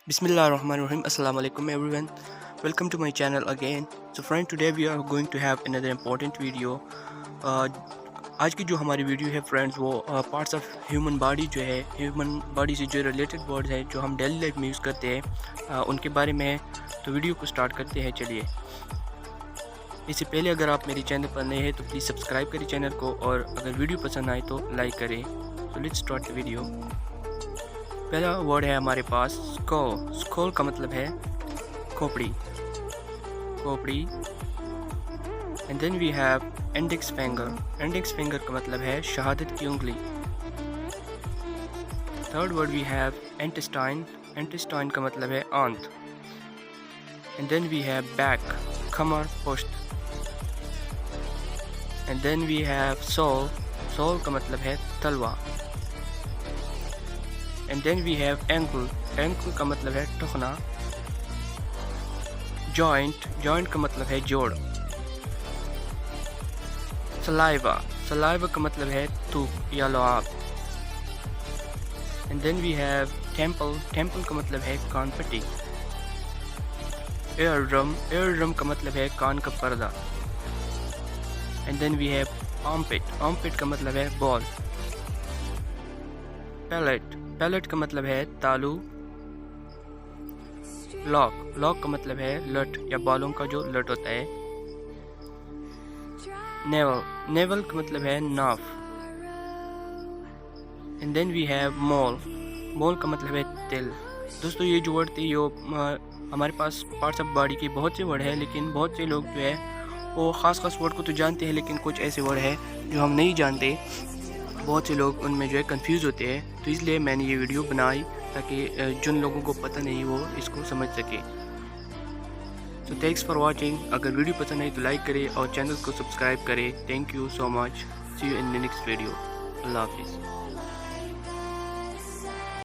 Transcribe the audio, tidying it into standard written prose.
Bismillahirrahmanirrahim. Assalamu alaikum everyone. Welcome to my channel again. So friend, today we are going to have another important video. آج کی جو ہماری video ہے friends وہ parts of human body جو ہے human body سے جو ریلیٹڈ ورڈز ہیں جو ہم ڈیلی لائف میں یوز کرتے ہیں ان کے بارے میں ہے. تو ویڈیو کو سٹارٹ کرتے ہیں. چلیے اس سے پہلے اگر آپ میری چینل پر نئے ہیں تو پلیز سبسکرائب کریں چینل کو, اور اگر ویڈیو پسند آئے تو لائک کریں. تو لیٹس سٹارٹ دی ویڈیو. پہلا ورڈ ہے ہمارے پاس اسکول. اسکول کا مطلب ہے کھوپڑی. کھوپڑی. And then we have index finger. Index finger کا مطلب ہے شہادت کی انگلی. Third word we have intestine. Intestine کا مطلب ہے آنت. And then we have back, کمر, پشت. And then we have sole. Sole کا مطلب ہے تلوا. And then we have اینکل. اینکل کا مطلب ہے ٹخنا. جوائنٹ. جوائنٹ کا مطلب ہے جوڑ. سلائیوا. سلائیوا کا مطلب ہے تھوک یا لعاب. And then we have temple. Temple کا مطلب ہے کان پٹی. Ear drum. ایئر ڈرم کا مطلب ہے کان کا پردہ. And then we have آرمپٹ. آرمپٹ کا مطلب ہے بال. پیلیٹ. پیلیٹ کا مطلب ہے تالو. لاک. لاک کا مطلب ہے لٹ یا بالوں کا جو لٹ ہوتا ہے. نیول. نیول کا مطلب ہے ناف. اینڈ دین وی ہیو مول. مول کا مطلب ہے تل. دوستو یہ جو ورڈ تھی یہ ہمارے پاس پارٹس آف باڈی کے بہت سے ورڈ ہیں, لیکن بہت سے لوگ جو ہے وہ خاص ورڈ کو تو جانتے ہیں, لیکن کچھ ایسے ورڈ ہیں جو ہم نہیں جانتے. بہت سے لوگ ان میں جو ہے کنفیوز ہوتے ہیں, تو اس لیے میں نے یہ ویڈیو بنائی تاکہ جن لوگوں کو پتہ نہیں وہ اس کو سمجھ سکے. تو تھینکس فار واچنگ. اگر ویڈیو پسند آئی تو لائک کرے اور چینل کو سبسکرائب کرے. Thank you so much. See you in the next video. Allah حافظ.